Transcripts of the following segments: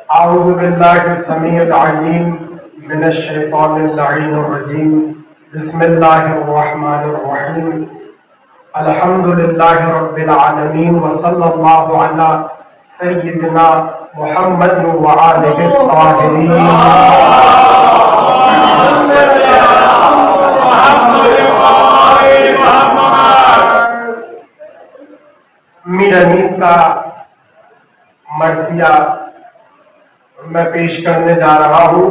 اعوذ باللہ السمیع العلیم من الشیطان اللعین الرجیم بسم اللہ الرحمن الرحیم الحمد للہ رب العالمین وصلی اللہ علی سیدنا محمد وآلہ الطاہرین۔ میر انیس کا مرثیہ میں پیش کرنے جا رہا ہوں،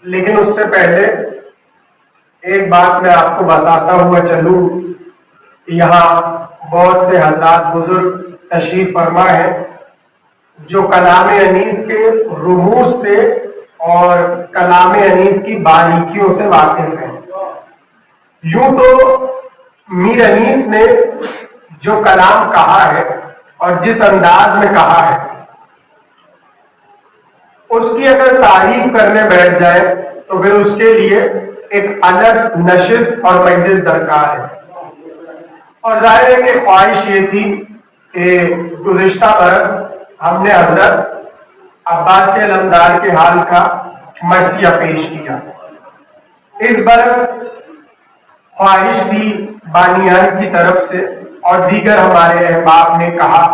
لیکن اس سے پہلے ایک بات میں آپ کو بتاتا ہوا چلوں کہ یہاں بہت سے حضرات بزرگ تشریف فرما ہیں جو کلام انیس کے رموز سے اور کلام انیس کی باریکیوں سے واقف ہیں۔ یوں تو میر انیس نے جو کلام کہا ہے اور جس انداز میں کہا ہے، اس کی اگر تعریف کرنے بیٹھ جائے تو پھر اس کے لیے ایک الگ نشست اور مجلس درکار ہے۔ اور ظاہر ہے کہ خواہش یہ تھی کہ گزشتہ برس ہم نے حضرت عباسی علمدار کے حال کا مرثیہ پیش کیا۔ اس برس خواہش تھی بانیان کی طرف سے اور دیگر ہمارے احباب نے کہا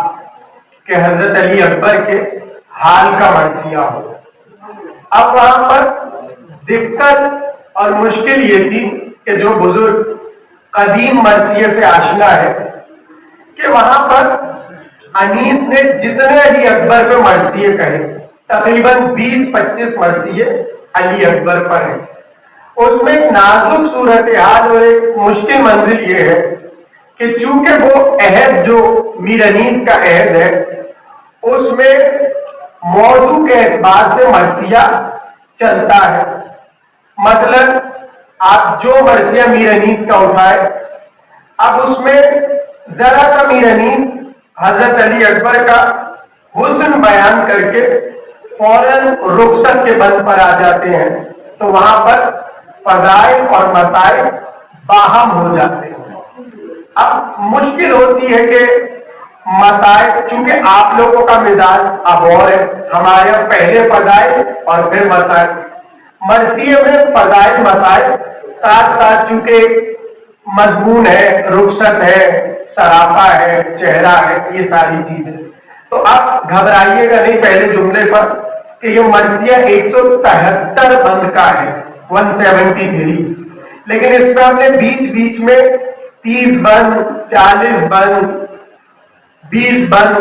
کہ حضرت علی اکبر کے حال کا مرثیہ ہو۔ اب وہاں پر دقت اور مشکل یہ تھی کہ جو بزرگ قدیم مرثیے سے آشنا ہے کہ وہاں پر انیس نے جتنے علی اکبر پہ مرثیے کہے تقریباً 20-25 مرثیے علی اکبر پر ہیں۔ اس میں ایک نازک صورتحال اور ایک مشکل منزل یہ ہے کہ چونکہ وہ عہد جو میر انیس کا عہد ہے اس میں موضوع کے اعتبار سے مرثیہ چلتا ہے۔ مثلا آپ جو مرثیہ میر انیس کا اٹھائے، اب اس میں ذرا سا میر انیس حضرت علی اکبر کا حسن بیان کر کے فوراً رخصت کے بند پر آ جاتے ہیں، تو وہاں پر فضائل اور مسائل باہم ہو جاتے ہیں۔ اب مشکل ہوتی ہے کہ مسائل، چونکہ آپ لوگوں کا مزاج اب اور ہے، ہمارے پہلے فضائل اور پھر مسائل، مرثیے میں فضائل مسائل ساتھ ساتھ، چونکہ مضمون ہے، رخصت ہے، سراپا ہے، چہرہ ہے، یہ ساری چیزیں، تو آپ گھبرائیے گا نہیں پہلے جملے پر کہ یہ مرثیہ 173 بند کا ہے، 173، لیکن اس میں ہم نے بیچ بیچ میں 30 بند، 40 بند، 20 بند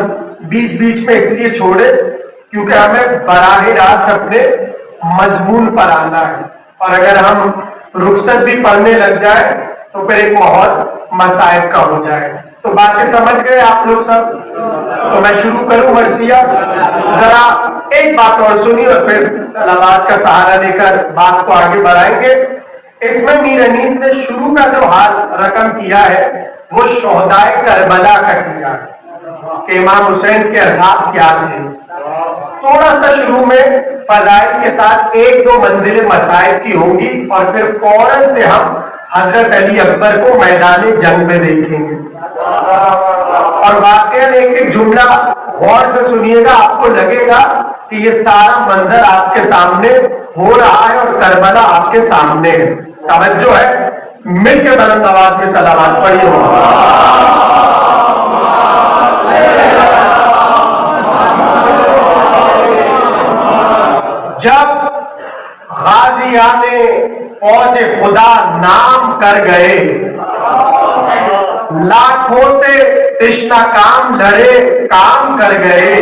بیچ بیچ میں اس لیے چھوڑے کیونکہ ہمیں براہ راست اپنے مضمون پر آنا ہے، اور اگر ہم رخصت بھی پڑھنے لگ جائے تو پھر ایک ماحول مسائل کا ہو جائے۔ تو باتیں سمجھ گئے آپ لوگ سب؟ تو میں شروع کروں مرثیہ، ذرا ایک بات اور سنی اور پھر صلوات کا سہارا لے کر بات کو آگے بڑھائیں گے۔ اس میں میر انیس نے شروع کا جو حال رقم کیا ہے وہ شہدائے کربلا کا کیا ہے کہ امام حسین کے اصحاب کیا تھے۔ تھوڑا سا شروع میں فضائل کے ساتھ ایک دو منزلیں مسائل کی ہوں گی اور پھر فوراً سے ہم حضرت علی اکبر کو میدان جنگ میں دیکھیں گے۔ اور واقعاً ایک جملہ غور سے سنیے گا، آپ کو لگے گا کہ یہ سارا منظر آپ کے سامنے ہو رہا ہے اور کربلا آپ کے سامنے ہے۔ توجہ ہے، مل کے بلند آواز میں صلوات پڑھیے۔ جب غازیان فوج خدا نام کر گئے، لاکھوں سے تشنہ کام لڑے کام کر گئے،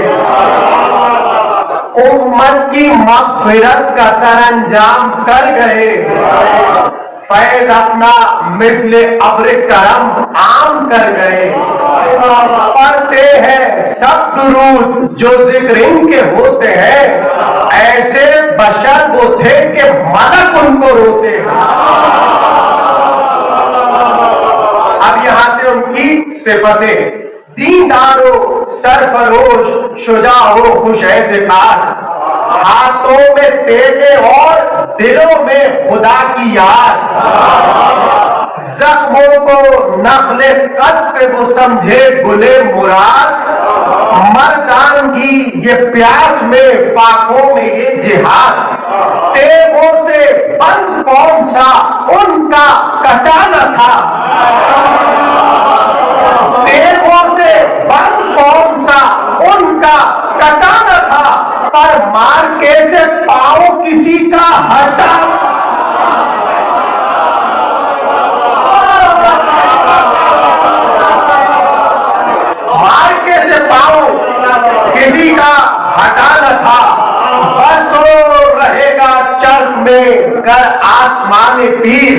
امت کی مغفرت کا سر انجام کر گئے، فیض اپنا مثل ابر کرم عام کر گئے، پڑھتے ہیں سب درود جو ذکر ان کے ہوتے ہیں، ایسے بشر وہ تھے کہ ملک ان کو روتے ہیں۔ اب یہاں سے ان کی صفتیں: دیندار ہو، سرفروش، شجاع ہو، خوش اعتقاد، ہاتھوں میں تیغے اور دلوں میں خدا کی یاد، जख्मों को नखले कद पे वो समझे गुले मुराद, मर्दानगी ये प्यास में पाकों में ये जिहाद, तेगों से बंद कौन सा उनका कटा न था, तेगों से बंद कौन सा उनका कटा न था, पर मार के से पाँव किसी का हटा। मार्के से पाँव किसी का हटा न था, बरसों रहेगा चर्म में कर आसमान पीर,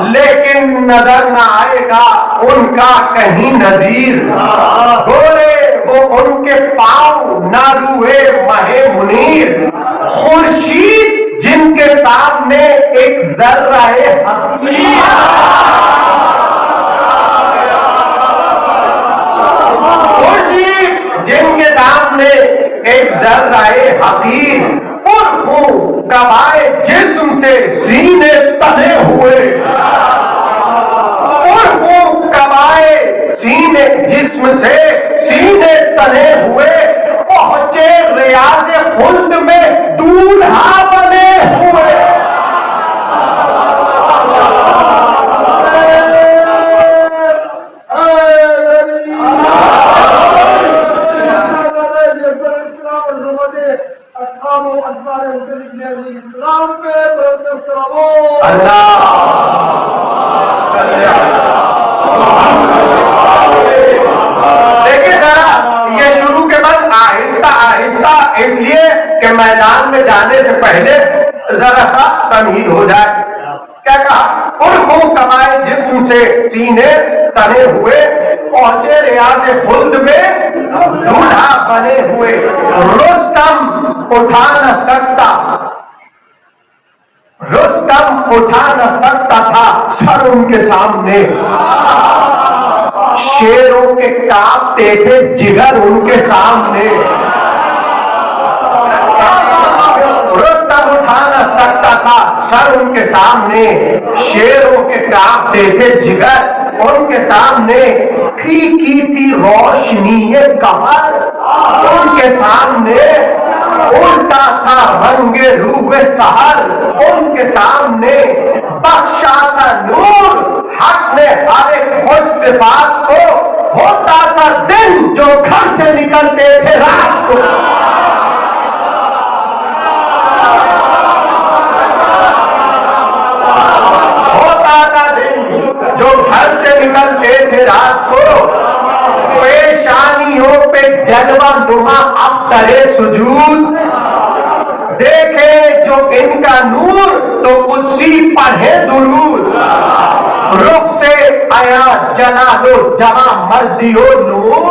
लेकिन नजर न आएगा उनका कहीं नजीर। गोरे वो उनके पाँव ना रुए महे मुनीर, खुर्शीद जिनके सामने एक जर्राए जिनके सामने एक जर्राए हकीर, पुरखू कबाए जिस्म से सीने तने हुए, पुरखू कबाए सीने जिस्म से सीने तने हुए, पहुंचे रियाज खुल्द में दूल्हा बने हुए। देखिए जरा ये शुरू के बाद आहिस्ता आहिस्ता, इसलिए कि मैदान में जाने से पहले जरा सा तमहीद हो जाए। क्या कहा? पुरखू कमाए जिस्म से सीने तने हुए, पहुंचे रियाज खुल्द में दूल्हा बने हुए। रुस्तम उठा न सकता, रुस्तम उठा न सकता था सर उनके सामने, शेरों के कांपते थे जिगर उनके सामने। रुस्तम उठा न सकता था सर उनके सामने, शेरों के कांपते थे जिगर उनके सामने। फीकी थी रोशनी ये कमर उनके सामने, उल्टा था रंगे रूबे सहर उनके सामने। बख्शा था नूर हक ने हर एक खुद सिफात को, होता था दिन जो घर से निकलते थे रात को। होता था दिन जो घर से निकलते थे रात को, पेशानियों पे जलवा नुमा अब करे सुजूद, देखे जो इनका नूर तो कुदसी पढ़े दुरूद। रुख से आया जला लो जमा मर्दियो नूर,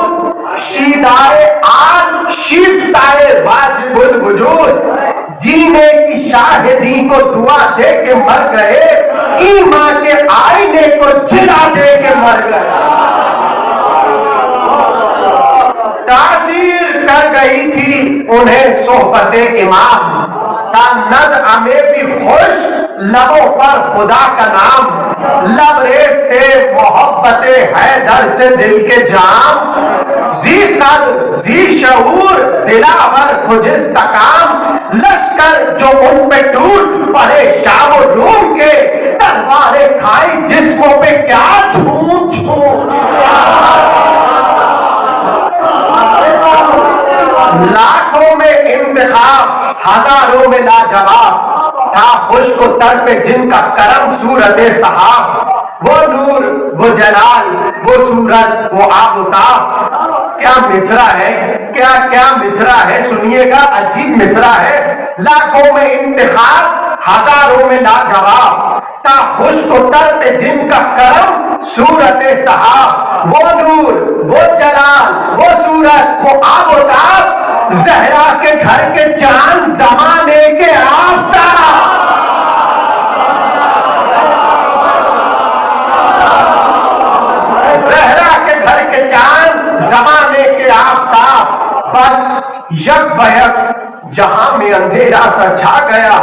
शीदाए आन शिफ्ताए वाजिबुल वजूद। जीने की शाहिदी को दुआ दे के मर गए, ईमान के आईने को जिला दे के मर गए। तासीर कर गई थी उन्हें सोहबते इमाम, नद हमें भी खुश लबों पर खुदा का नाम। लबरेज से मोहब्बते हैदर से दिल के जाम, जी कल जी शऊर दिलावर खुजिस्तकाम। लश्कर जो उन पे टूट पड़े शाम रूम के, तलवारें खाई जिस्मों पे क्या झूम झूम। लाखों में इंतखाब हजारों में लाजवाब, था खुश्क तर पे जिनका करम सूरत सहाब। वो नूर वो जलाल वो सूरत वो आबताब। क्या मिसरा है, क्या क्या मिसरा है, सुनिएगा अजीब मिसरा है। लाखों में इंतखाब हजारों में लाजवाब, था खुश्क तर पे जिनका करम सूरत सहाब। वो नूर वो जलाल वो सूरत वो आबताब, जहरा के घर के चांद जमाने के आफताब। जहरा के घर के चांद जमाने के आफताब। बस यक बयक जहां में अंधेरा सा छा गया,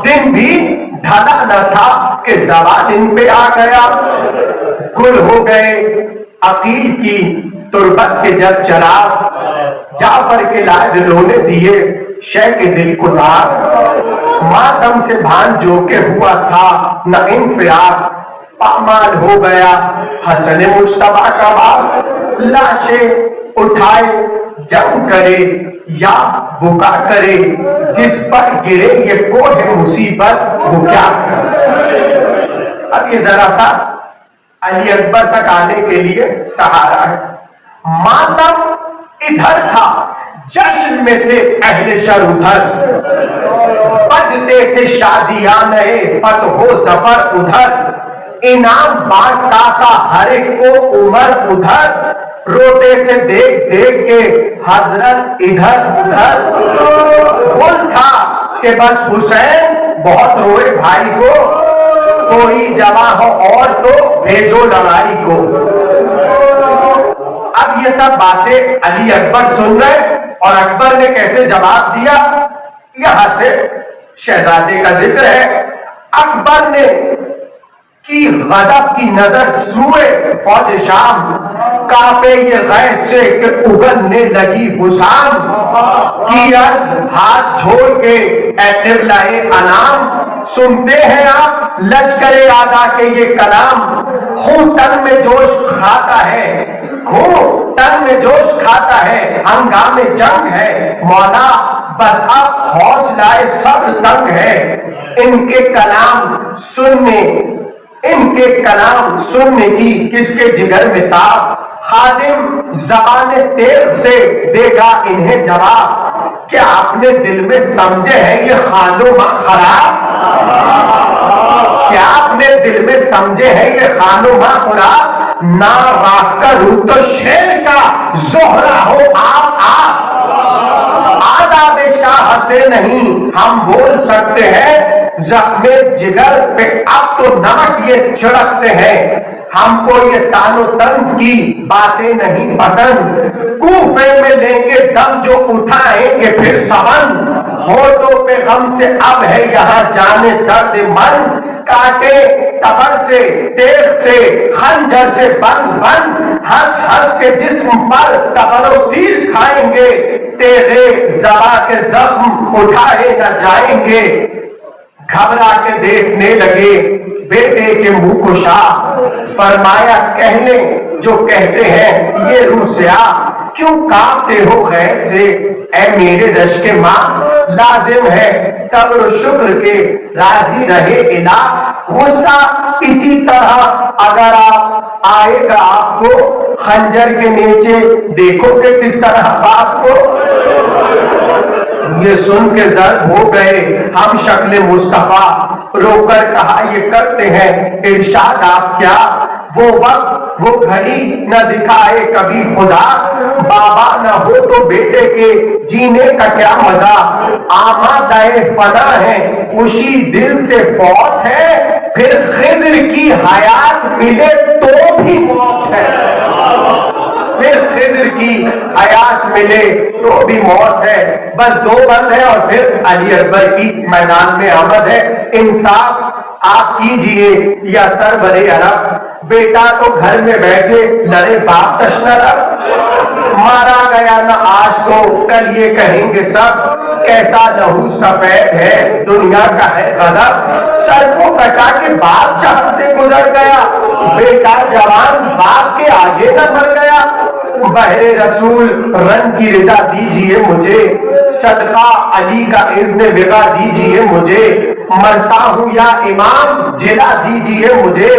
दिन भी ढला न था کہ زوال ان پہ آ گیا، گل ہو گئے عقیل کی تربت کے جب چراغ، جعفر کے لاڈلوں نے دیے شہ کے دل کو داغ، ماتم سے بھان جو کہ ہوا تھا نہ انفراد، پامال ہو گیا حسن مجتبیٰ کا باغ، لاشیں اٹھائے جنگ کرے یا بکا کرے، جس پر گرے یہ کوہ مصیبت وہ کیا کرے۔ اب یہ ذرا سا علی اکبر تک آنے کے لیے سہارا ہے۔ ماتم ادھر تھا، جشن میں تھے اہل شر ادھر، بجتے تھے شادیاں نئے فتح و ظفر ادھر، انعام بانٹتا تھا ہر ایک کو عمر ادھر، روتے تھے دیکھ دیکھ کے حضرت ادھر ادھر، بول تھا کہ بس حسین بہت روئے بھائی کو، کوئی جمع ہو اور تو بھیجو لڑائی کو۔ اب یہ سب باتیں علی اکبر سن رہے اور اکبر نے کیسے جواب دیا، یہاں سے شہزادے کا ذکر ہے۔ اکبر نے کی غضب کی نظر سوئے فوج شام، کانپے یہ غیظ سے کہ اگلنے لگی حسام، کی عرض ہاتھ چھوڑ کے اے قبلہ انام، سنتے ہیں آپ لشکر آدھا کے یہ کلام، خون تن میں جوش کھاتا ہے، خون تن میں جوش کھاتا ہے، ہنگامے جنگ ہے مولا، بس اب حوصلہ سب تنگ ہے، ان کے کلام سننے کی کس کے جگر میں تاب، خادم زبان تیغ سے دے گا انہیں جواب، کیا آپ نے دل میں سمجھے ہیں یہ خانوما خراب، کیا آپ نے دل میں سمجھے ہیں یہ خانوما خراب، نہ راہ کا روح تو شیر کا زہرا ہو آپ، آداب شاہ سے نہیں ہم بول سکتے ہیں، زخم جگر پہ اب تو نمک یہ چھڑکتے ہیں، ہم کو یہ تان و طنز کی باتیں نہیں پسند، کوفے میں لیں گے دم جو اٹھائیں گے پھر سمن، ہوٹوں پہ غم سے اب ہے یہاں جانے درد من، کاٹے قبر سے تیغ سے خنجر سے بند ہنس ہنس کے جسم پر قبر و تیر کھائیں گے، تیرے زبا کے زخم اٹھائے نہ جائیں گے، گھبرا کے دیکھنے لگے بیٹے کے منہ کو شاہ، فرمایا کہہ لیں جو کہتے ہیں یہ روح سیاہ، کیوں کانپتے ہو خیر سے اے میرے رشک ماں، لازم ہے صبر و شکر کے راضی رہے الہ، غصہ اسی طرح اگر آپ آئے گا آپ کو خنجر کے نیچے دیکھو کہ کس طرح باپ کو، یہ سن کے زرد ہو گئے ہم شکل مصطفیٰ، رو کر کہا یہ کرتے ہیں ارشاد آپ کیا، وہ وقت وہ گھڑی نہ دکھائے کبھی خدا، بابا نہ ہو تو بیٹے کے جینے کا کیا مزہ، آمادہ فنا ہے خوشی دل سے فوت ہے، پھر خضر کی حیات ملے تو بھی موت ہے، پھر خضر کی حیات ملے تو بھی موت ہے، بس دو بند ہے اور پھر علی اکبر کی میدان میں آمد ہے، انصاف آپ کیجئے یا سربرے عرب، بیٹا تو گھر میں بیٹھے لڑے باپ تشنر، مارا گیا نہ آج تو کل یہ کہیں گے سب، کیسا لہو سفید ہے دنیا کا ہے غضب، سر کو کٹا کے باپ جہاں سے گزر گیا، بیٹا جوان باپ کے آگے نہ مر گیا، بہرے رسول رنگ کی رضا دیجئے مجھے، صدقہ علی کا اذن وقا دیجئے مجھے، مرتا ہوں یا امام جلا دیجئے مجھے،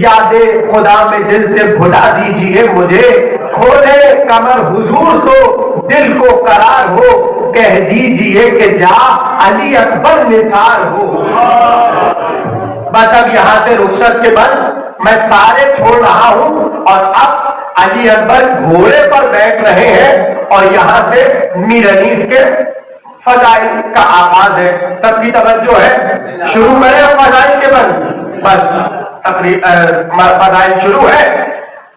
یاد خدا میں دل سے بھلا دیجئے مجھے، کھولے کمر حضور تو دل کو قرار ہو، کہہ دیجئے کہ جا علی اکبر نثار ہو۔ بس اب یہاں سے رخصت کے بعد میں سارے چھوڑ رہا ہوں اور اب علی اکبر گھوڑے پر بیٹھ رہے ہیں اور یہاں سے میر انیس کے فضائل کا آغاز ہے، سب کی توجہ ہے، شروع کریں فضائل کے بعد، بس فضائل شروع ہے،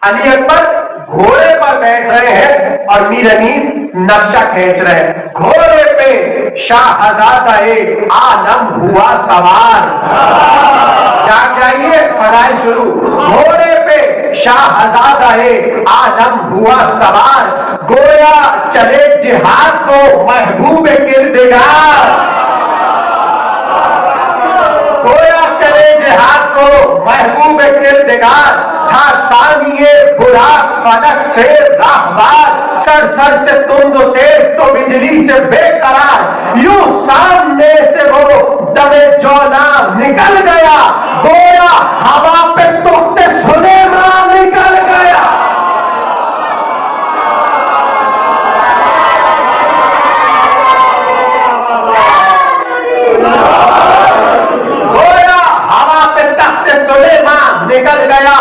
علی اکبر گھوڑے پر بیٹھ رہے ہیں اور میر انیس نقشہ کھینچ رہے ہیں، گھوڑے پہ शाहजादा आलम हुआ सवार। जाग जाइए, पढ़ाई शुरू। घोड़े पे शाहजादा आलम हुआ सवार, गोया चले जिहाद को महबूब किरदार। गोया चले जिहाद को महबूब किरदार, था सानिए बुरा फलक से राहबार। सर सर से तुम तो तेज तो बिजली से बेकरार, यूं सामने से वो दबे जौना निकल गया, गोया हवा पे तुमते सुलेमान निकल गया। गोया हवा पे तख्ते सुलेमान निकल गया,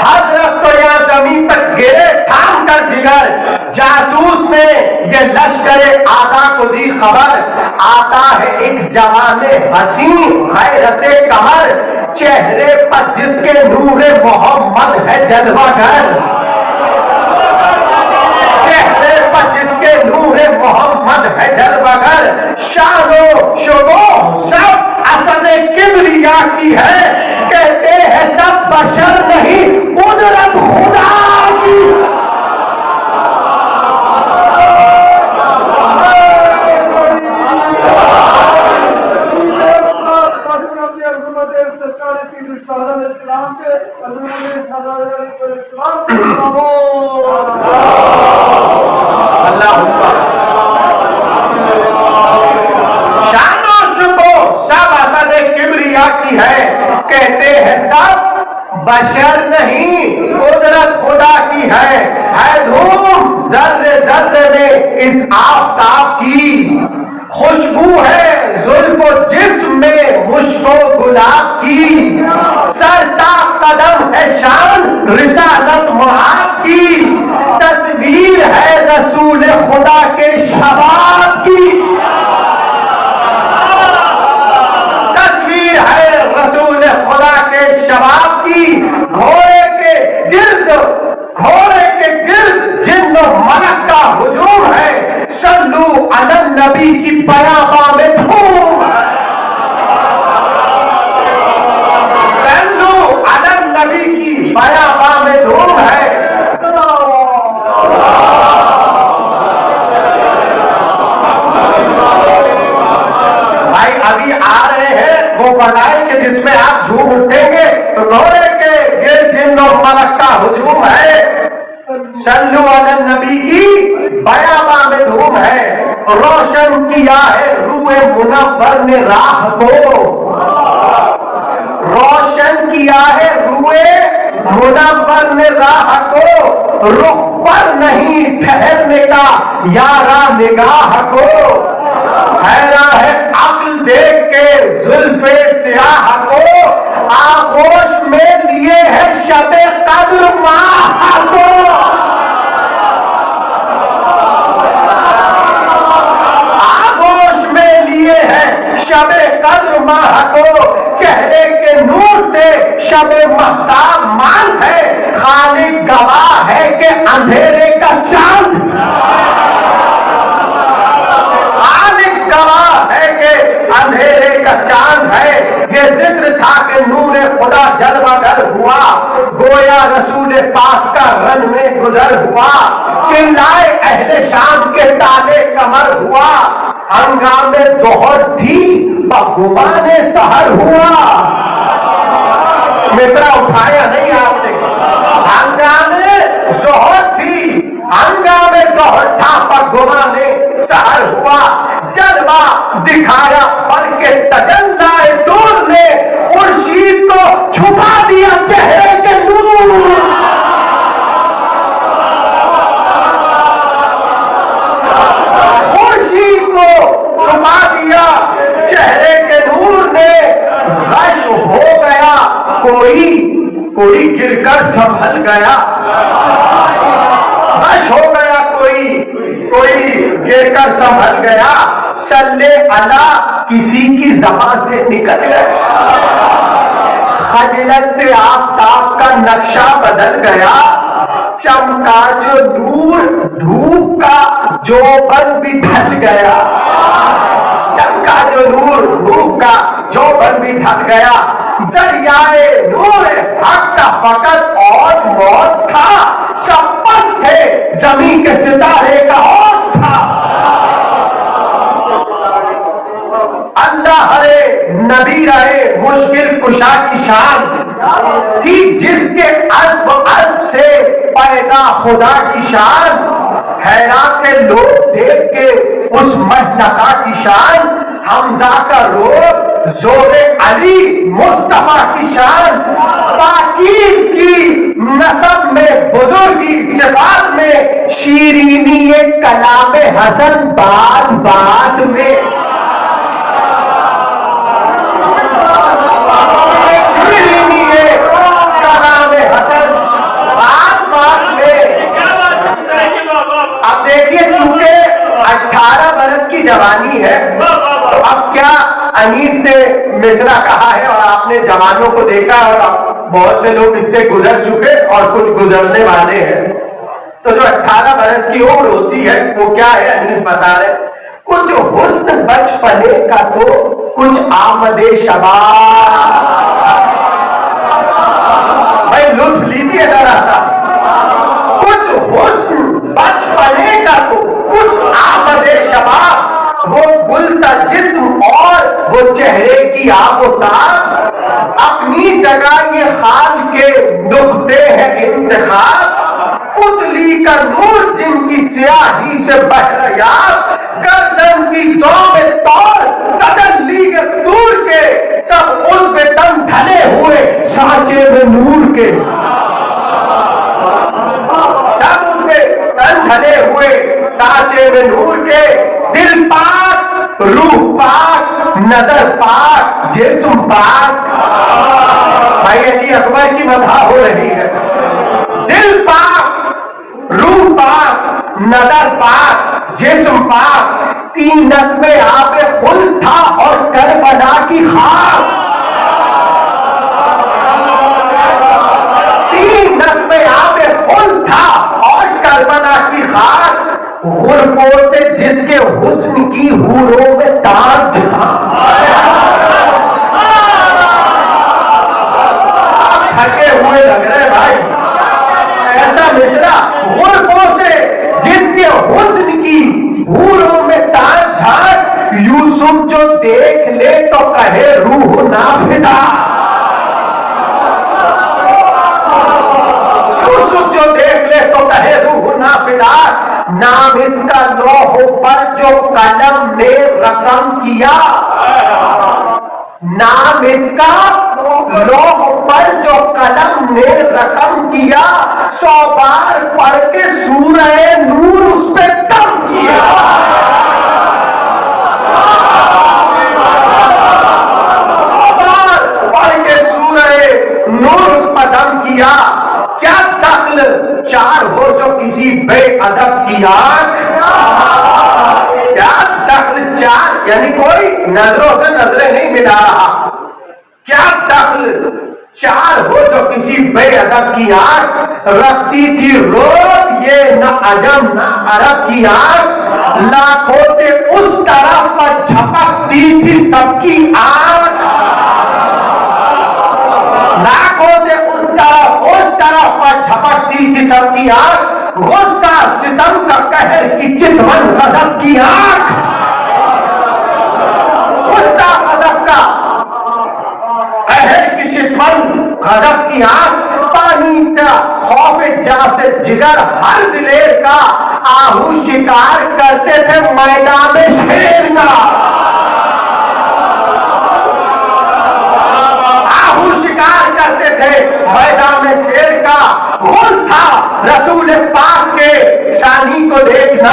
हजरत तो यहाँ जमीन तक गिरे थाम कर जिगर। जासूस ने ये लश्करे आदा को दी खबर, आता है एक जवाने हसी गैरते कमर, चेहरे पर जिसके नूरे मोहम्मद है जलवागर। चेहरे पर जिसके नूरे मोहम्मद है जलवागर, शानो शोभो सब असद किबरिया की है, कहते हैं सब बशर नहीं कुदरत खुदा की। अल्लाह शानो शुको सब असद किबरिया की है, कहते हैं सब बशर नहीं कुदरत खुदा की है धूम जर्रे जर्रे में इस आफताब की, खुशबू है जुल्फ जिस्म में मुश्को गुलाब की, सरता कदम है शान रिसालत मुआब की, तस्वीर है रसूल खुदा के शबाब की। तस्वीर है रसूल खुदा के शबाब की, घोड़े के गिर्द जिन्नो मलक का हुजूम है, सल्लू अलन नबी की बयाबा में धूम। सल्लू अलन नबी की बयाबा में धूम है। भाई अभी आ रहे हैं वो बताएंगे जिसमें आप झूम उठेंगे, तो घोड़े के गिर्द जिन्नो मलक का हुजूम है, सल्लू अलन नबी की बयाबा में धूम है। रोशन किया है रूए मुनव्वर ने राह को, रोशन किया है रूए मुनव्वर ने राह को, रुख पर नहीं ठहरने का यारा निगाह को, हैरा है अक्ल देख के जुल्फे स्याह को, आगोश में लिए है शबे कद्र माह को। शबे कद्र माह को, चेहरे के नूर से शबे महताब मान है, खालिक गवाह है कि अंधेरे का चांद, खालिक गवाह है कि अंधेरे का चांद है। ये जिक्र था कि नूर खुदा जलवागर हुआ, गोया रसूल पाक का रन में गुजर हुआ, चिल्लाए अहले शाम के ताले कमर हुआ, हंगामे जोहर थी बगुमाने सहर हुआ। मिसरा उठाया नहीं आपने। हंगामे जोहर थी, हंगामे जोहर था बगुमाने सहर हुआ, जलवा दिखाया पर के तजल्लाए दूर ने, खुर्शीद को छुपा दिया चेहरे के नूर। छुपा दिया चेहरे के नूर ने, गश हो गया कोई गिरकर संभल गया, गश हो गया कोई गिरकर संभल गया, सल्ले अला किसी की ज़बान से निकल गया, खजलत से आफताब का नक्शा बदल गया, चमका जो नूर धूप का जो बन भी ढल गया, ڈھک گیا، دریائے نور حق کا فقط اور موت تھا، سب پس تھے زمین کے ستارے کا اور تھا۔ اللہ ہرے نبی رہے مشکل کشا کی شان تھی، جس کے عزب سے پیدا خدا کی شان، حیران تھے لوگ دیکھ کے اس مجلقہ کی شان، حمزہ کا روح زور علی مصطفیٰ کی شان، پاکیز کی نسب میں بزرگی صفات میں، شیرینی کلام حسن بات بات میں، اب دیکھیے چونکہ 18 برس کی جوانی ہے، تو اب کیا انیس سے مصرع کہا ہے اور آپ نے جوانوں کو دیکھا اور بہت سے لوگ اس سے گزر چکے اور کچھ گزرنے والے ہیں، تو جو 18 برس کی عمر ہوتی ہے وہ کیا ہے؟ انیس بتا رہے کچھ حسن بچپنے کا تو کچھ آمد شباب، بھائی لطف لیجیے ذرا سا، کچھ حسن بچپنے کا تو کچھ آمد شباب، وہ گل سا جسم اور وہ چہرے کی آب و تاب، اپنی جگہ یہ حال کے نقطے ہیں انتخاب، پتلی کا نور جن کی سیاہی سے بہریاب، گردن کی زوم طور قدر لی کے دور کے، سب اس میں دم ڈھلے ہوئے سانچے میں نور کے، سب اس میں دم ڈھلے ہوئے سانچے میں نور کے، دل پاک روح پاک نظر پاک جسم پاک، بھائی علی اکبر کی مدح ہو رہی ہے، دل پاک روح پاک نظر پاک جسم پاک، تینت میں آپ خل تھا اور کربلا کی خاک، تینت میں آپ خل تھا اور کربلا کی خاک، غربوں سے جس کے حسن کی حوروں میں تاج تھا، تھکے ہوئے لگ رہے بھائی، ایسا مصرع، غربوں سے جس کے حسن کی حوروں میں تاج تھا، یوسف جو دیکھ لے تو کہے روح نافدہ، یوسف جو دیکھ لے تو کہے روح نافدہ، نام اس کا لوح پر جو قلم نے رقم کیا، نام اس کا لوح پر جو قلم نے رقم کیا، 100 بار پڑھ کے سورہ نور اس پہ دم کیا، 100 بار پڑھ کے سورہ نور اس پہ دم کیا، کیا دخل چار ہو جو کسی بے ادب کی آنکھ، کیا دخل چار یعنی کوئی نظروں سے نظریں نہیں ملا رہا، کیا دخل چار ہو جو کسی بے ادب کی آنکھ، رکھتی تھی روز یہ نہ عجم نہ عرب کی آنکھ، لاکھوں سے اس طرف پر جھپکتی تھی سب کی آنکھ، لاکھوں سے اس طرف پر جھپکتی تھی سب کی آنکھ، غصہ ستم کا قہر کی چتون غضب کی آنکھ، غصہ غضب کا قہر کی چتون غضب کی آنکھ، پانی کا خوف جا سے جگر ہر دلیر کا، آہو شکار کرتے تھے میدان شیر کا، آہو شکار کرتے تھے میدان شیر کا، غل تھا رسول پاک کے شانی کو دیکھنا،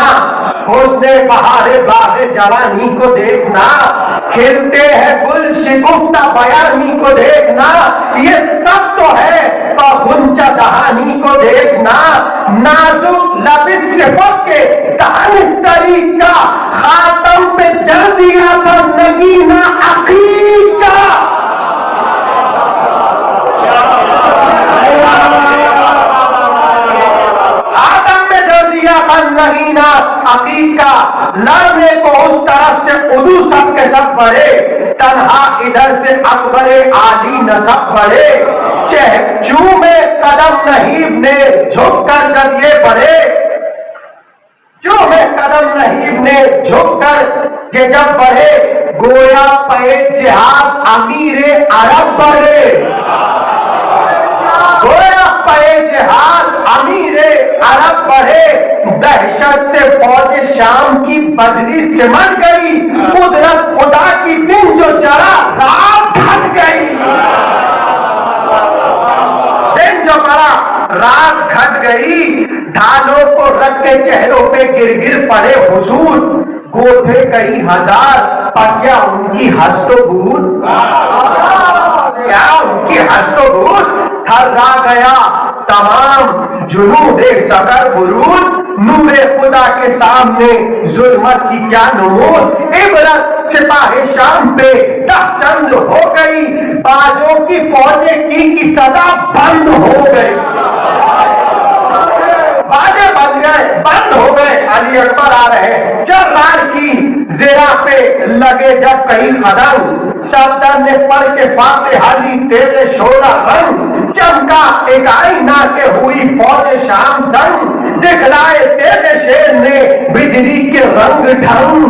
حسن بہار باغ جوانی کو دیکھنا، کھلتے ہیں گل شگفتہ بیانی کو دیکھنا، یہ سب تو ہے تو غنچہ دہانی کو دیکھنا، نازک لب صفت کے دانستری کا، خاتم پہ جل دیا تھا نگینہ عقیق کا، نگینہ عقیق کا، لڑنے کو اس طرف سے ادو यूं सब के सब बढ़े, तन्हा इधर से अकबर आली नसब बढ़े, चहचू में कदम नहीं ने झुक कर जब ये बढ़े, जो में कदम नहीं ने झुक कर ये जब बढ़े, गोया पे जिहाद अमीर अरब बढ़े, गोया पे जिहाद अमीर अरब बढ़े, दहशत से फौज शाम की बदली सिमट गई, कुदरत खुदा की दिन जो जरा रात घट गई, दिन जो बड़ा रात घट गई, ढालों को रख के चेहरों पे गिर गिर पड़े हुजूर, गोथे कई हजार पर क्या उनकी हस्तबूत, क्या उनकी हस्तबूत, थर्रा गया तमाम जुनूद सकर बुरूद, नूरे खुदा के सामने जुल्मत की क्या नमूद, इबरत सिपाही शाम पे चंद हो गई, बाजों की फौजें की सदा बंद हो गई, बाजे बन गए, बंद हो गए, अली अकबर आ रहे, जर्रार की जेरा पे लगे जब कहीं कदम, सफदर ने पढ़ के फातिहा दी तेरे शोला बंद, चमका एक आईना के हुई फौज शाम दंग, दिखलाए तेरे शेर ने बिजली के रंग ढंग,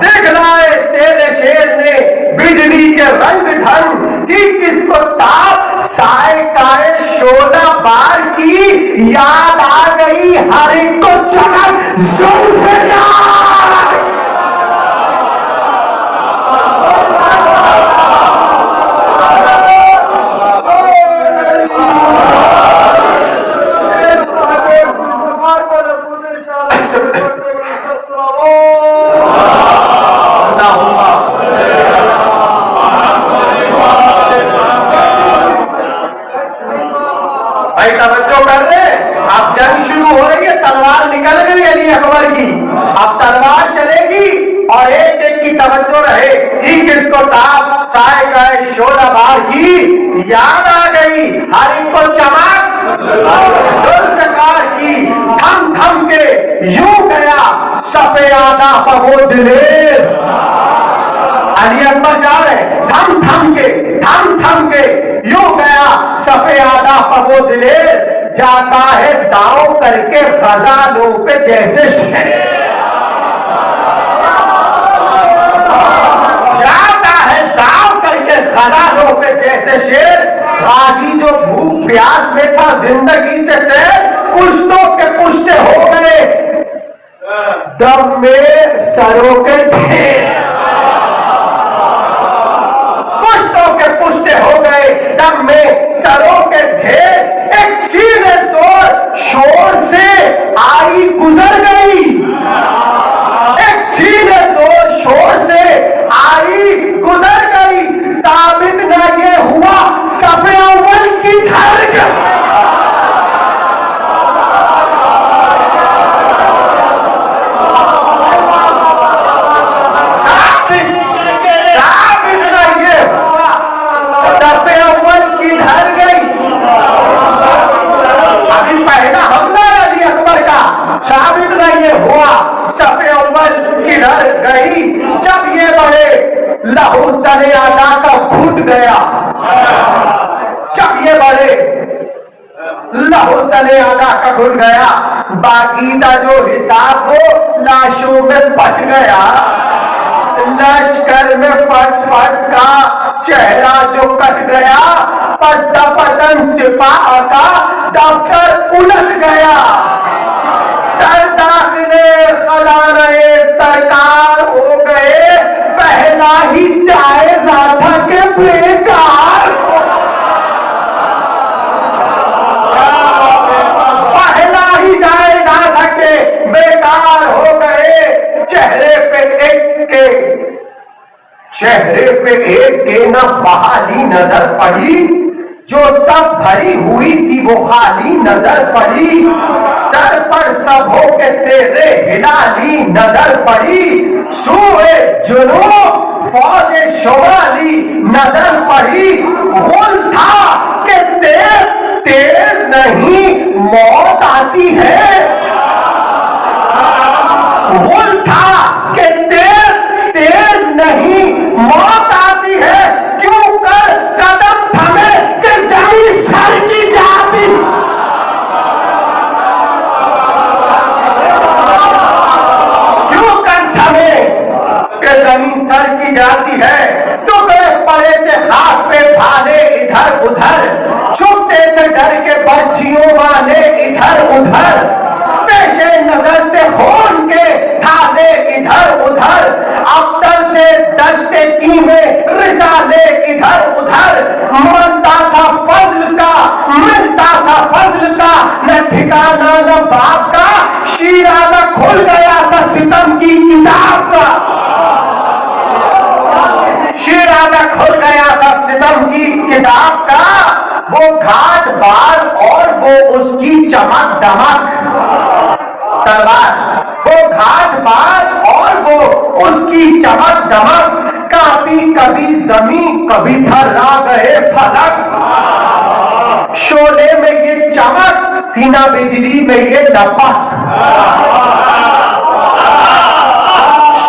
दिखलाए तेरे शेर ने बिजली के रंग ढंग, कि किसको ताप साए काए शोला बार की याद आ गई, हर एक को चमक जुल्फ़िकार, तवज्जो कर ले, अब जंग शुरू हो रही है, तलवार निकल गई अली अकबर की, अब तलवार चलेगी और एक एक की तवज्जो रहे, कि किसको ताप साए गए शोला बार की याद आ गई, हर एक को चमक जुल्फ़िकार की, थम थम के यूं गया सफे आदा पगो दिलेर, अली अकबर जा रहे, थम थम के यूं गया सफे आदा पगो दिलेर, जाता है दाव करके गजालों पे जैसे शेर, जाता है दाव करके गजालों पे जैसे शेर, गाजी जो भूख प्यास में था जिंदगी से शेर, कुश्तों के कुश्ते हो गए दम में सरों के ढेर, कुश्तों के कुश्ते हो गए दम में सरों के ढेर, एक सीने शोर से आई गुजर गई, एक सीने शोर से आई गुजर गई, साबित न ये हुआ सफे अव्वल की धड़कन, साबित न ये हुआ सफे अव्वल की धर गई, अभी पहला हमला अली अकबर का साबित नहीं हुआ सफे अव्वल किधर गई, जब ये बड़े लहू तने आदा का घुट गया, जब ये बड़े लहू तने आदा का घुट गया, बाकी का जो हिसाब हो लाशों में फट गया, लश्कर में फट का चेहरा जो कट गया, पस्ता पतन सिपाह का डॉक्टर उलट गया, सर दाखिले खला रहे सरकार हो गए, पहला ही जायजा था के बेकार, पहला ही जायजा था के बेकार हो गए, चेहरे पे एक के न बहाली नजर पड़ी, जो सब भरी हुई थी वो खाली नजर पड़ी, सर पर सब हो के तेरे हिलाली नजर पड़ी, सूए जुनू फौज शुमाली नजर पड़ी, भूल था कि तेज नहीं मौत आती है, भूल था कि سر کی جاتی ہے، ٹکڑے پڑے تھے ہاتھ پہ بھالے ادھر ادھر، چھپتے تھے ڈر کے برچھیوں والے ادھر ادھر، پیشے نظر سے خون کے تھالے ادھر ادھر، افسر سے دشتے کیمے رسالے ادھر ادھر، ملتا تھا فضل کا ملتا تھا فضل کا، نہ ٹھکانا نہ باپ کا، شیرازہ کھل گیا تھا ستم کی کتاب کا، شیرازہ کھل گیا تھا ستم کی کتاب کا، وہ گھاٹ بار اور وہ اس کی چمک دمک تلوار، وہ گھاٹ بار اور وہ اس کی چمک دمک، کافی کبھی زمین کبھی تھرا گئے فلک، شعلے میں یہ چمک تھی نہ بجلی میں یہ لپک،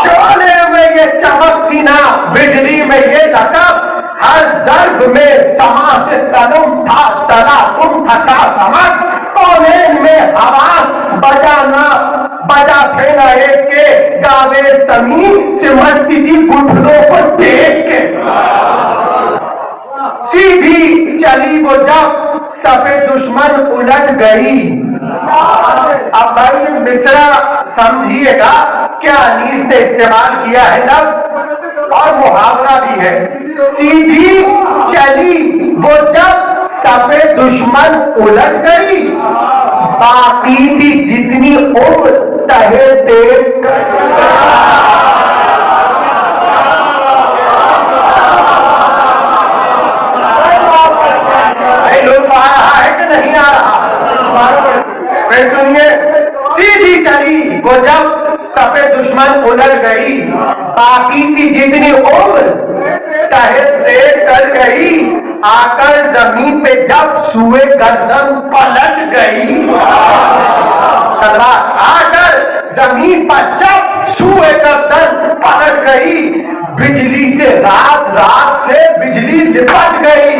شعلے میں یہ چمک تھی نہ بجلی میں یہ لپک، ہر ضرب میں سما سے تنم تھا سلا تم تھا سمک، کونین میں حواس بجانا بجا تھے نہ ایک کے، گاوے زمین سمجھتی تھی گٹھنوں کو دیکھ کے، سیدھی چلی وہ جب صفے دشمن الٹ گئی۔ اب بھائی مصرع سمجھیے گا کیا انیس نے استعمال کیا ہے لفظ اور محاورہ بھی ہے، سیدھی چلی وہ جب صفے دشمن الٹ گئی، باقی تھی جتنی عمر تہے دیکھ نہیں آ رہا، پھر سنیے، سیدھی چلی وہ جب صفے دشمن الٹ گئی، باقی کی جتنی عمر تحت دیکھ کر گئی، آ کر زمین پہ جب سوئے گردن پلٹ گئی، آ کر زمین پر جب سوئے گردن پلٹ گئی، بجلی سے رات سے بجلی لپٹ گئی،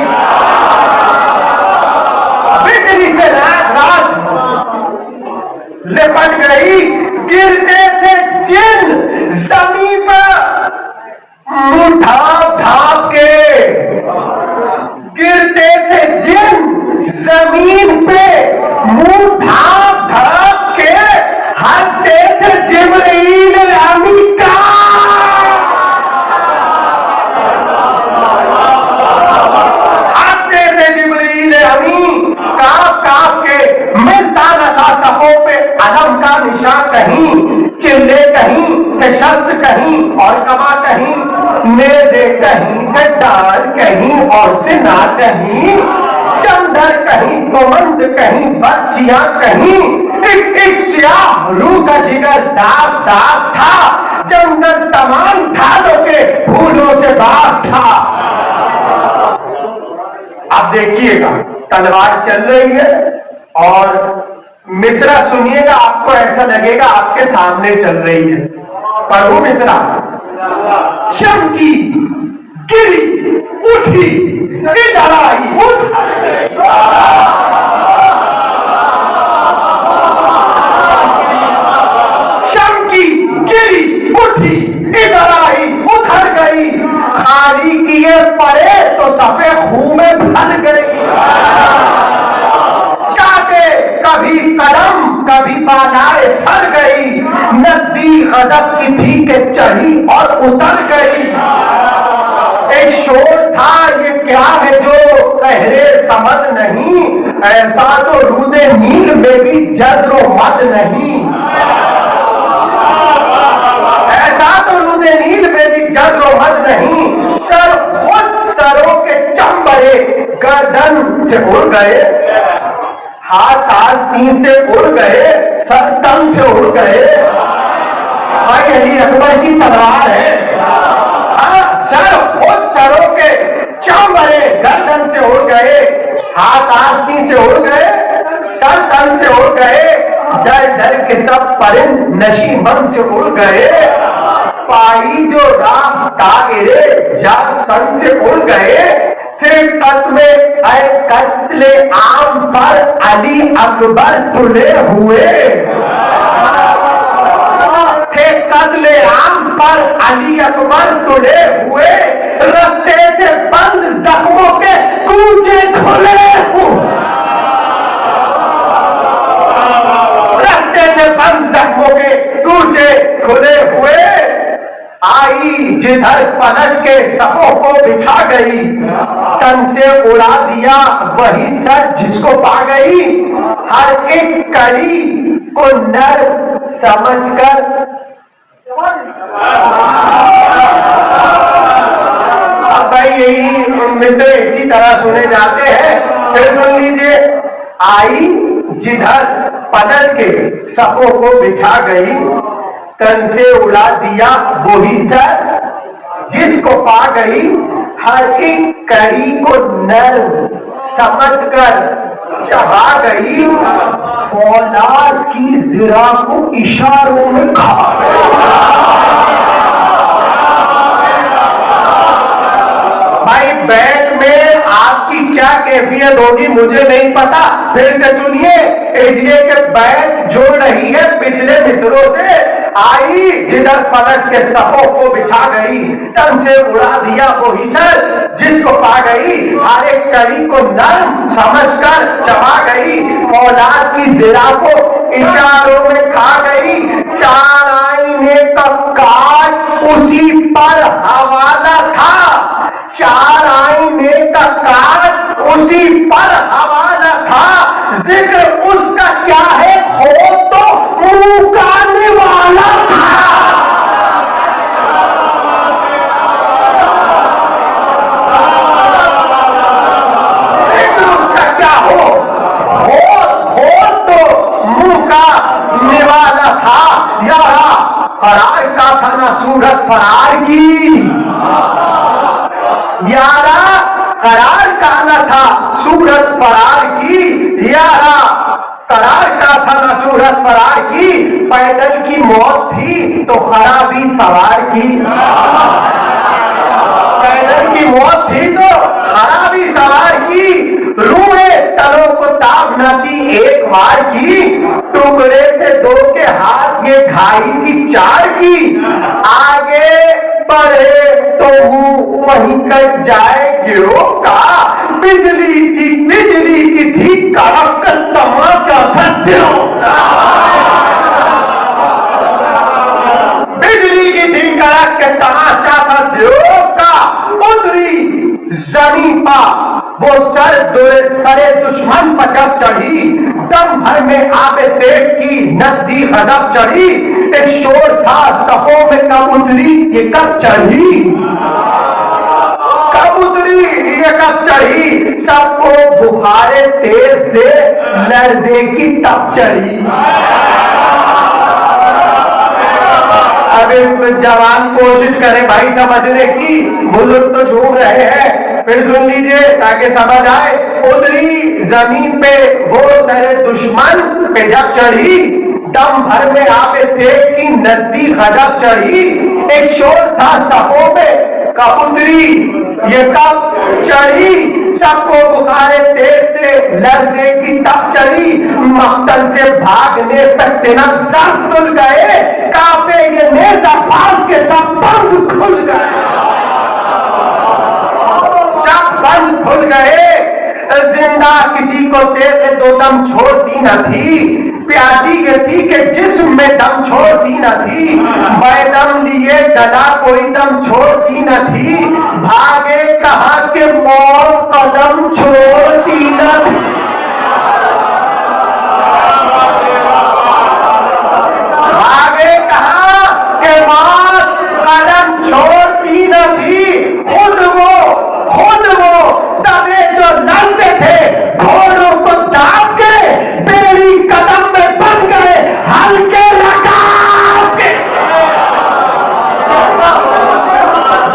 بجلی سے رات لپٹ گئی، گرتے تھے جن زمین پر منہ ڈھانپ ڈھانپ کے، گرتے تھے جن زمین پہ منہ ڈھانپ ڈھانپ کے، ہنستے تھے جبرائیل امین کا، ہنستے تھے جبرائیل امین کاپ کاپ کے، ملتا نہ تھا صفوں پہ علم کا نشان کہیں، چلے کہیں شست کہیں اور کما کہیں، نیزے کہیں ڈال کہیں اور سنا کہیں، چندر کہیں کمند کہیں بچیاں کہیں، ایک سیاہ روح کا جگر داغ داغ تھا، جنگل تمام ڈھالوں کے پھولوں سے باغ تھا۔ اب دیکھیے گا تلوار چل رہی ہے اور مصرع سنیے گا، آپ کو ایسا لگے گا آپ کے سامنے چل رہی ہے، پڑھو مصرع، چمکی گری اٹھی ادھر آئی چمکی گری اٹھی ادھر آئی ادھر گئی، خالی کیے پڑے تو صفے خون میں بھر گئی، کبھی قدم کبھی بالائے سر گئی، ندی غضب کی تھی کہ چڑھی اور اتر گئی، ایک شور تھا یہ کیا ہے جو قہرے سمجھ نہیں، ایسا تو رود نیل میں بھی جزر و مد نہیں، ایسا تو رود نیل میں بھی جزر و مد نہیں، سر خود سروں کے چمبرے گردن سے اڑ گئے، ہاتھ آستین سے اڑ گئے، سر تن سے اڑ گئے، بھائی علی اکبر کی تلوار ہے، سر خود سروں کے چمبرے گردن سے اڑ گئے، ہاتھ آستین سے اڑ گئے، سر تن سے اڑ گئے، ڈر ڈر کے سب پرند نشیمن سے اڑ گئے، پائی جو راہ تاگرے جا سن سے اڑ گئے، پھر قتل عام پر علی اکبر تلے ہوئے، आंखें कत्ले आम पर अली अकबर तुले हुए, रस्ते से बंद जख्मों के कूचे खुले हुए, रस्ते से बंद जख्मों के कूचे खुले हुए। आई जिधर पलट के सबों को बिछा गई, तन से उड़ा दिया वही सर जिसको पा गई। हर एक कड़ी को नर समझकर, भाई यही मिसरे इसी तरह सुने जाते हैं। फिर सुन लीजिए, आई जिधर पलट के सबों को बिछा गई, तन से उड़ा दिया वही सर जिसको पा गई। हर एक कड़ी को नर समझकर चबा गई, फौलाद की ज़रा को इशारों में खा गई। भाई बैठ में आपकी क्या कैफियत होगी मुझे नहीं पता, फिर से सुनिए। इसलिए कि बैठ जोड़ रही है पिछले मिसरों से। आई जिधर पलट के सबों को बिछा गई, तन से उड़ा दिया वो हिसर जिसको पा गई। हर एक कड़ी को नर्म समझकर चबा गई, औलाद की ज़रा को इशारों में खा गई। चार आईने का काट उसी पर हवाला था, चार आईने का काट उसी पर हवाला था। जिक्र उसका क्या है, हो तो मुंह का निवाला था। जिक्र उसका क्या हो तो मुंह का निवाला था। यारा फरार का था ना सूरत फरार की, यारा करार का न था सूरत फरार की, यारा करार का था न सूरत फरार की। पैदल की मौत थी तो खराबी सवार की, पैदल की मौत थी तो खराबी सवार की। रूए तलों को ताब न थी एक बार की, टुकड़े थे दो के हाथ ये घाई की चार की। आगे बढ़े तो वहीं कट जाए गिरोह का, बिजली की थी कड़क तमाचा था दिलों का, बिजली की थी कड़क के तमाचा था दिलों का। उतरी जमीन पा वो सरे दुश्मन पर जब चढ़ी, दम भर में आबे तेज की नदी गजब चढ़ी। एक शोर था सफों में कब उतरी ये कब चढ़ी, कब उतरी ये कब चढ़ी। सबको बुखारे तेज से लर्जे की तब चढ़ी। अब जवान कोशिश करें भाई समझने की, बुजुर्ग तो झूम रहे हैं। फिर सुन लीजिए ताकि समझ आए। उतरी जमीन पे वो सरे दुश्मन पे जब चढ़ी, दम भर में आपे तेज की नदी गजब चढ़ी। एक शोर था सफों में कब उतरी ये कब चढ़ी। सबको बुखारे तेज से लर्जे की तब चढ़ी। मक्तल से भागने तक तिनक सर खुल गए, काफे ये नेज़ा फास के सब बंद खुल गए, सब बंद खुल गए। जिंदा किसी को तेरे दो दम छोड़ती न थी, प्यासी ये थी कि जिस्म में दम छोड़ती न थी। बैदम लिए डला कोई दम छोड़ती न थी, भागे कहा के मौत कदम छोड़ती न थी। भागे कहा के मौत कदम छोड़ती न थी। खुद वो दबे जो लड़ते थे घोड़ों को दाब के, बेड़ी कदम में बन गए हल्के रकाब के,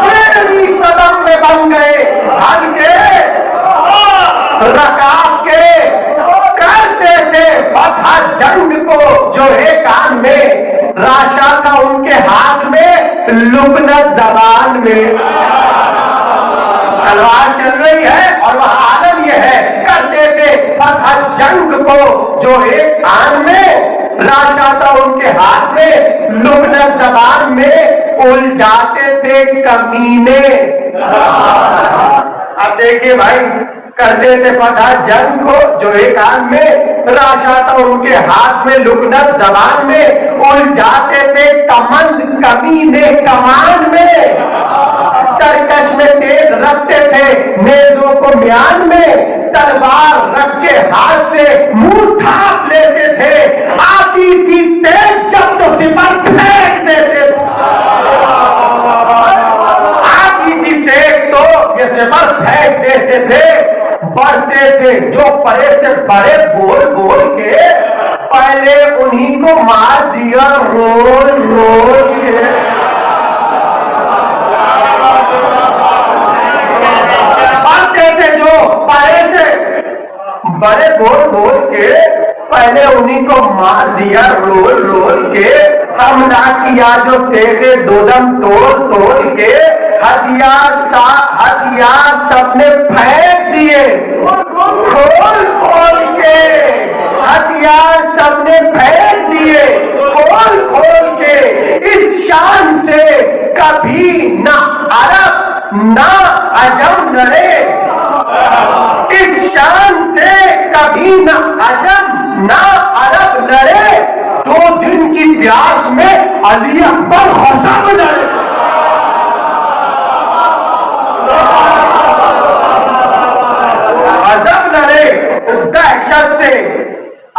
बेड़ी कदम में बन गए हल्के रकाब के। करते थे फतह जंग को जो है कान में, राशा था उनके हाथ में लुबना जबान में। तलवार चल रही है और वह आलम यह है, करते थे फतह जंग को जो एक आन में, راشا تھا ان کے ہاتھ میں، لبنہ زبان میں الجھاتے تھے کمینے۔ اب دیکھیے بھائی، کرتے تھے فتح جنگ کو جو ایک آن میں، راشا تھا ان کے ہاتھ میں، لبنہ زبان میں الجھاتے تھے کمند کمینے کمان میں، ترکش میں تیز رکھتے تھے نیزوں کو میان میں، تلوار رکھ کے ہاتھ سے منہ ڈھانپ لیتے تھے، آتی تھی تیز جب تو سپر پھینک دیتے تھے، آتی تھی تیز تو یہ سپر پھینک دیتے تھے، بڑھتے تھے جو پرے سے بڑے بول بول کے، پہلے انہیں کو مار دیا رول رول کے، جو پہلے سے بڑے بول بول کے، پہلے انہیں کو مار دیا رول رول کے، حملہ کیا جو تیرے دودم توڑ توڑ کے، ہتھیار سب نے پھینک دیے کھول کھول کے، ہتھیار سب نے پھینک دیے کھول کھول کے، اس شان سے کبھی نہ عرب نہ عجم لڑے، اس شان سے کبھی نہ عجم نہ عرب لڑے، 2 دن کی پیاس میں علی اکبر خصم لڑے، عجم لڑے، دہشت سے،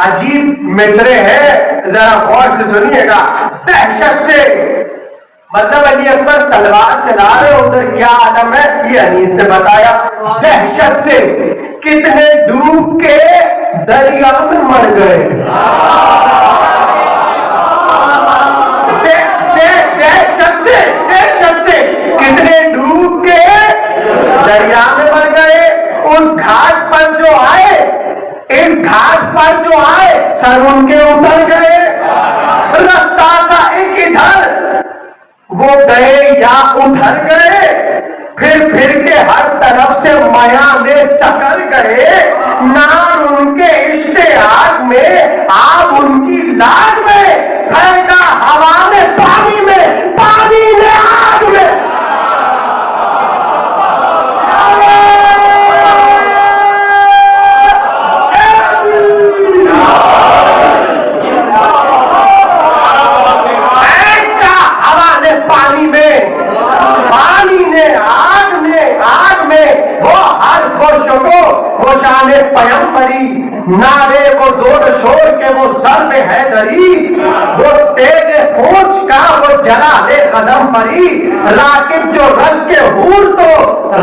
عجیب مصرے ہے، ذرا غور سے سنیے گا، دہشت سے، مطلب علی اکبر تلوار چلا رہے، ادھر کیا عالم ہے یہ حدیث سے بتایا، دہشت سے کتنے ڈوب کے دریا میں مر گئے، دہشت سے کتنے ڈوب کے دریا میں مر گئے، اس گھاٹ پر جو آئے، اس گھاٹ پر جو آئے سر ان کے اتر گئے، رستہ کا ایک ادھر وہ گئے یا ادھر گئے، پھر کے ہر طرف سے میاں میں سکر گئے، نام ان کے اشتیاق میں، آپ ان کی لاگ میں، پھینکا ہوا میں پانی میں، پانی میں آگ میں، پیمبری نعرے کو زور شور کے وہ سر میں ہے دری، وہ تیز پونچھ کا وہ جلالے قدم پری، راکب جو رش کے حور تو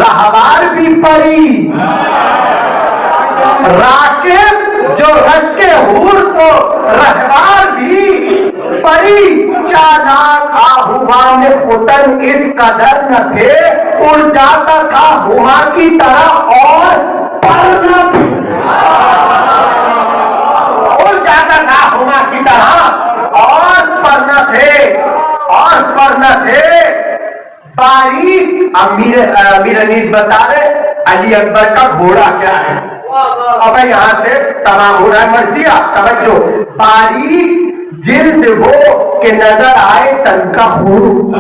رہوار بھی پری، راکب جو رش کے حور تو رہوار بھی پری، چالاک آہوان فتن اس قدر نہ تھے، اڑ جاتا تھا ہوا کی طرح اور پرنا تھے، اڑ جاتا تھا ہوا کی طرح اور پرنا تھے، اور پرنا تھے، باریک امیر انیس بتا رہے علی اکبر کا گھوڑا کیا ہے، اب یہاں سے تمام ہو رہا ہے مرضیہ، توجہ، باریک جلد وہ کہ نظر آئے تن کا خون،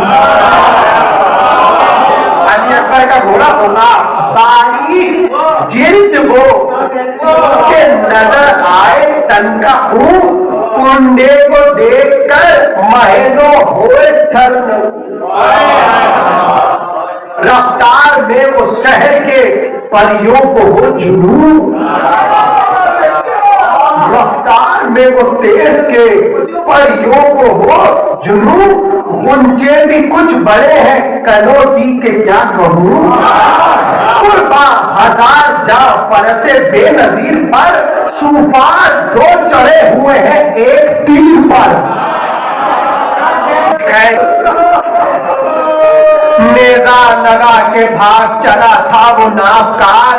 علی اکبر کا گھوڑا ہوگا باریک جلد وہ کہ نظر آئے تن کا خون، کنڈے کو دیکھ کر مہینوں ہوئے سر، رفتار میں وہ شہر کے پریوں کو ہو جنون، رفتار میں وہ تیز کے پریوں کو ہو جنون، انچے بھی کچھ بڑے ہیں کنوٹی کے کیا کہوں، قربا ہزار جا فرس بے نظیر پر، صوفان 2 چڑھے ہوئے ہیں ایک تیر پر، نیزہ لگا کے بھاگ چلا تھا وہ ناپکار،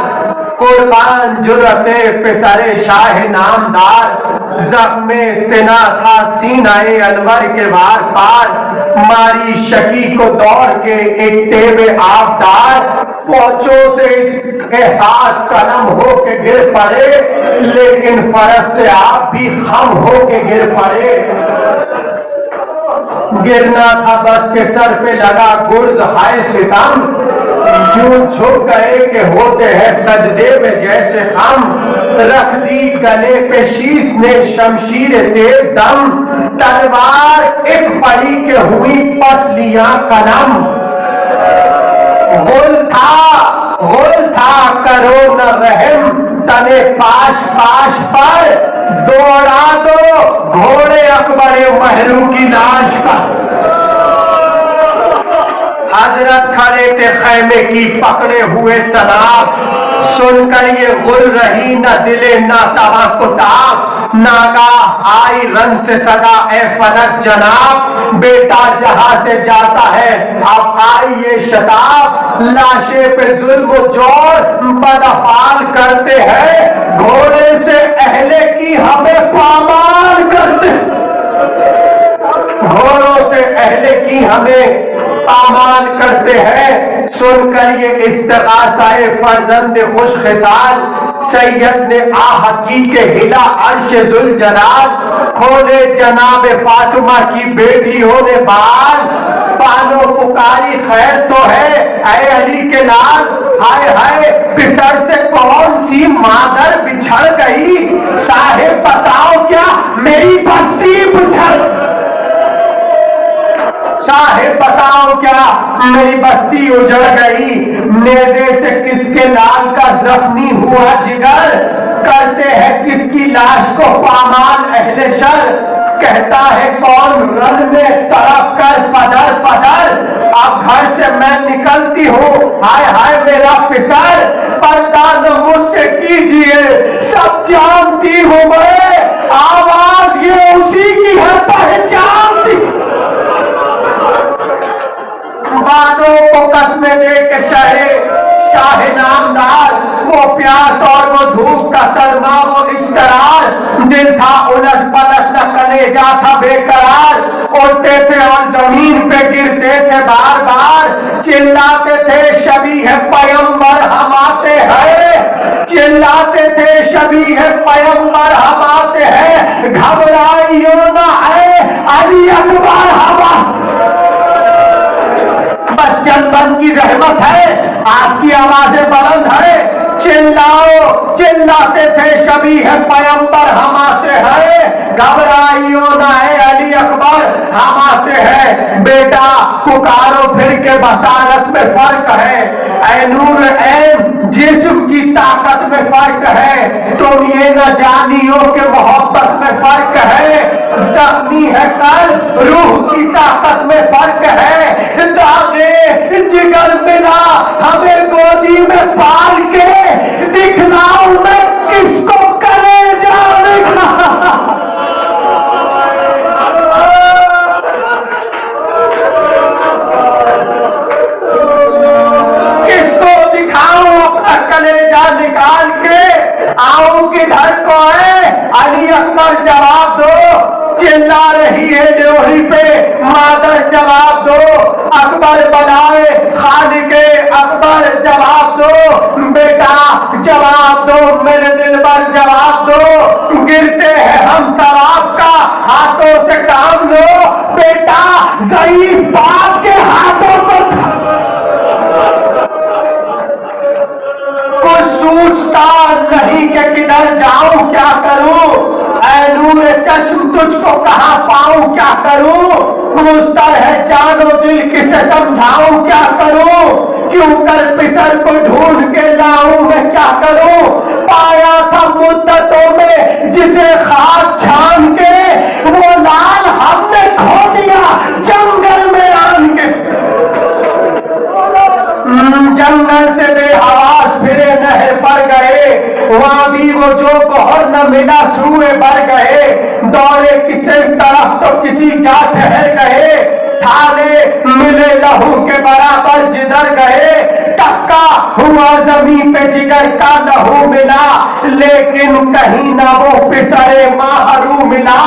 قربان جرأت پسر شاہ نامدار، زخم سنا تھا سینہ انور کے بار پار، ماری شکی کو دوڑ کے ایک تیب آبدار، पोंचों से इसके हाथ कलम हो के गिर पड़े, लेकिन फरज से आप भी खम हो के गिर पड़े। गिरना था बस के सर पे लगा गुर्ज हाय सितम, यूं झुक गए कि होते हैं सजदे में जैसे हम। रख दी गले पे शीश ने शमशीर तेज दम, तलवार एक पड़ी के हुई पसलियां कलम। गुल था करो न रहम, तने पाश पाश पर दौड़ा दो घोड़े अकबरे महरू की लाश का। हजरत खड़े थे खैमे की पकड़े हुए तनाब, सुनकर ये गुल रही न दिले न तवा कुताब। नागा आई रंग से सदा ए फलक जनाब, बेटा जहां से जाता है अब आई ये शताब। लाशे पे जुल्म जोर बदफाल करते हैं, घोड़े से अहले की हमें पामाल करते, घोड़ों से अहले की हमें पामाल करते हैं। सुनकर ये इस्तिगासाए फर्जंद खुश खिसाल, सैयद ने आह की के हिला अर्श जुल जलाल। खोले जनाब फातिमा की बेटी होने बाल, पालो पुकारी खैर तो है ऐ अली के लाल। हाय हाय पिसर से कौन सी मादर बिछड़ गई, साहिब बताओ क्या मेरी बस्ती बिछड़, साहिब बताओ क्या मेरी बस्ती उजड़ गई। नेज़े से किसके लाल का जख्मी हुआ जिगर, करते हैं किसकी लाश को पामाल अहले शर। कहता है कौन रन में तड़प कर पदर पदर, अब घर से मैं निकलती हूँ हाय हाय मेरा पिसर। पर्दा न मुझसे कीजिए सब जानती हूँ मैं, आवाज ये उसी की है पहचानती। बादों को कसमें दे के शाह नामदार, वो प्यास और वो धूप का सरमा वो इस्तरार। दिल था उलट पलट न कलेजा था बेकरार, उड़ते थे और जमीन पे गिरते थे बार बार। चिल्लाते थे शबी है पैगंबर हम आते हैं, चिल्लाते थे शबी है पैगंबर हम आते हैं। घबराइयो ना है अली अकबर हम, जनबन की रहमत है आपकी आवाजें बुलंद है। चिल्लाओ चिल्लाते थे शबी है पैगंबर हम आते हैं, घबराइयो ना है अली अकबर हम आते हैं। बेटा पुकारो फिर के बसारत में फर्क है, ऐ नूर ऐन जिस्म की ताकत में फर्क है। तुम ये न जानियो के मोहब्बत में फर्क है, जख्मी है कल रूह की ताकत में फर्क है। दागे जिगर बिना हमें गोदी में पाल के दिखलाऊं मैं किसको करे जाने का। किसको दिखाऊं अपना कलेजा निकाल के, आऊं किधर को है अली अकबर जवाब दो। चिल्ला रही है जोहरी पे मादर जवाब दो, अकबर बनाए खालिके अकबर जवाब दो। बेटा जवाब दो मेरे दिल पर जवाब दो, गिरते हैं हम सवाब का हाथों से काम लो। बेटा ज़ईफ बाप के हाथों को कुछ सोचता नहीं कि किधर जाऊं क्या करूं, ऐ नूर चश्म तुझको कहां पाऊं क्या करूं। मुस्तर है जानो दिल किसे समझाऊं क्या करूं, क्यों कर पिसर को ढूंढ के लाऊं मैं क्या करूं। पाया था मुद्दतों में जिसे खाक छान के, वो लाल हमने खो दिया जंगल में आन के। जंगल से बेआवाज फिरे नहर पर गए, वहां भी वो जो गौहर न मिला सूए भर गए। दौड़े किसी तरफ तो किसी जा ठहर गए, थाले मिले लहू के बराबर जिधर गए, टक्का हुआ जमीन पे जिगर का लहू मिला, लेकिन कहीं ना वो पिसरे माहरू मिला।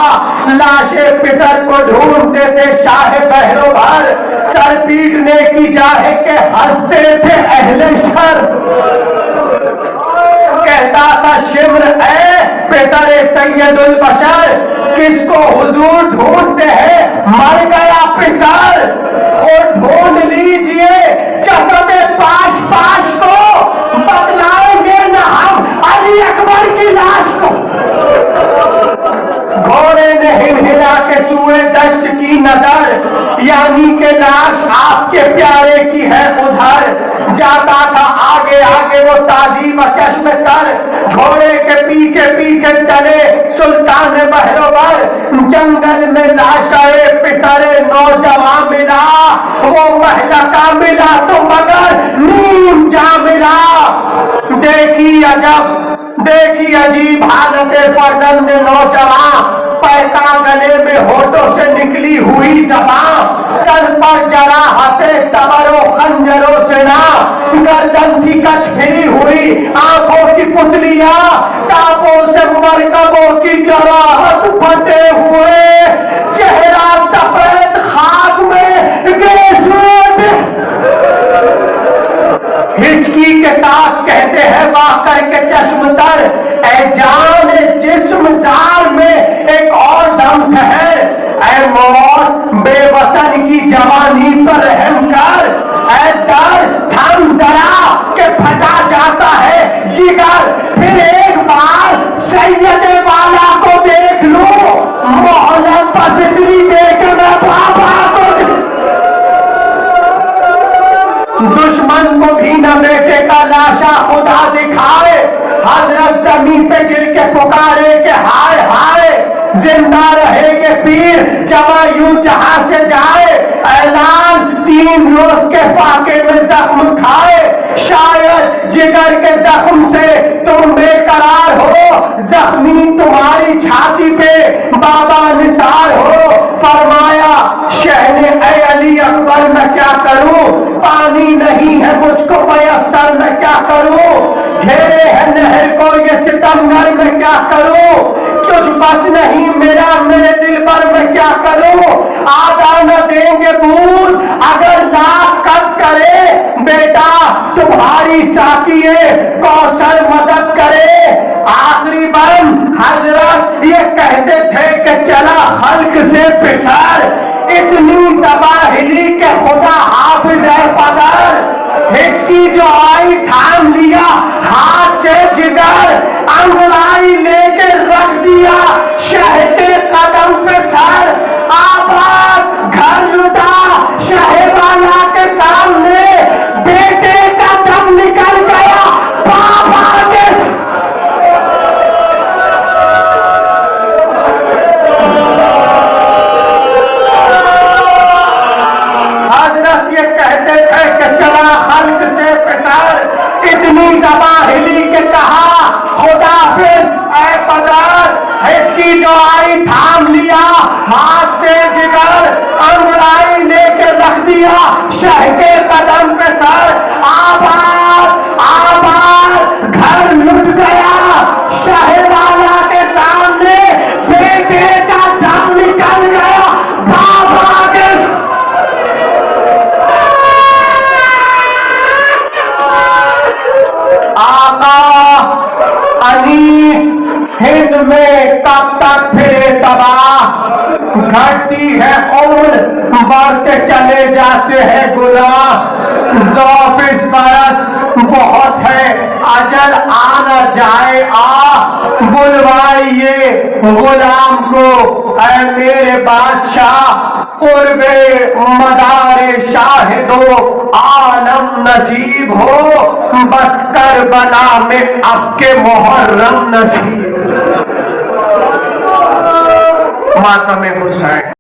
लाशे पिसर को ढूंढते थे शाह बहरो भर, सर पीटने की जाहे के हंसते थे अहले शर। कहता था शिम्र ए पिसरे सैयदुल बशर, किसको हुजूर ढूंढते हैं मर गया पिसर। और ढूंढ लीजिए जसमे पाश पाश को, बदलाएंगे न हम अली अकबर की लाश को। घोड़े ने हिला के सुए दश्त की नजर, यानी के लाश आपके प्यारे की है उधर। जाता था आगे आगे वो ताजीब चश्म कर, घोड़े के पीछे पीछे चले सुल्तान बहरोवर। जंगल में लाशाए पिसरे नौजवान मिला, वो महलका मिला तो मगर नीम जा मिला। देखी अजब देखी अजीब हालत फर्जंद नौजवान, पैसा गले में होठों से निकली हुई जबान। सर पर जरा हंसे तबरों खंजरों से ना, गर्दन की कच फिरी हुई आंखों की पुतलियां, टापों से मरकबों की जराहत फटे हुए, चेहरा सफेद खाक में हिचकी के साथ कहते हैं वाह करके चश्म तर, ऐ जान जिस्म जार में एक और दम ठहर। ऐ मौत बेवतन की जवानी पर रहम कर, ऐ दर थम जरा के फटा जाता है जिगर। फिर एक बार सैयदे वाला को देख लो, मोहल्लत पसंदगी देख मैं बाबा को। दुश्मन को भी न बेटे का लाशा खुदा दिखाए, हजरत जमीन पे गिर के पुकारे के हाय हाय। जिंदा रहेंगे पीर जवा यूं जहां से जाए, ऐलान 3 रोज के फाके में जख्म खाए। शायद जिगर के जख्म से तुम बेकरार हो, जख्मी तुम्हारी छाती पे बाबा निसार हो। फरमाया शहने ऐ अली अकबर मैं क्या करूं, पानी नहीं है मुझको मयसर मैं क्या करूं। घेरे है नहर को ये सितमगर मैं क्या करूं, कुछ बस नहीं मेरा मेरे दिल पर मैं क्या करूं। आधा न देंगे बूंद अगर लाख कब करे, बेटा तुम्हारी साकिए कौशल मदद करे। आखिरी बम हजरत ये कहते थे कि चला हल्क से पिसर, इतनी तबाही के खुदा हाफिज है पदर। हिचकी जो आई थाम लिया हाथ से जिगर, अंगड़ाई लेके रख दिया शह के कदम पे सर। आबाद घर लुटा शहवाला के सामने, बेटे का दम निकल गया बाबा के। हजरत ये कहते थे कि चला हल्क से पिसर, इतनी तबाही के कहा खुदा फिर ऐ पदर। हिचकी जो आई थाम लिया हाथ से जिगर, अंगड़ाई लेके रख दिया शह के कदम पे सर। आबाद आबाद घर लुट गया शहवाला के सामने, बेटे का दम निकल गया बाबा के। आका अली हिंद में कब तक फिरे तबाह, घटती है उम्र बढ़ते चले जाते हैं गुनाह। 24 बरस बहुत है अजल आना जाए बुलवाइए गुलाम को ऐ मेरे बादशाह, कुर्बे मदारे शाहिदो आलम नसीब हो, बस्तर बना में आपके मुहर्रम नसीब। मातम हुसैन।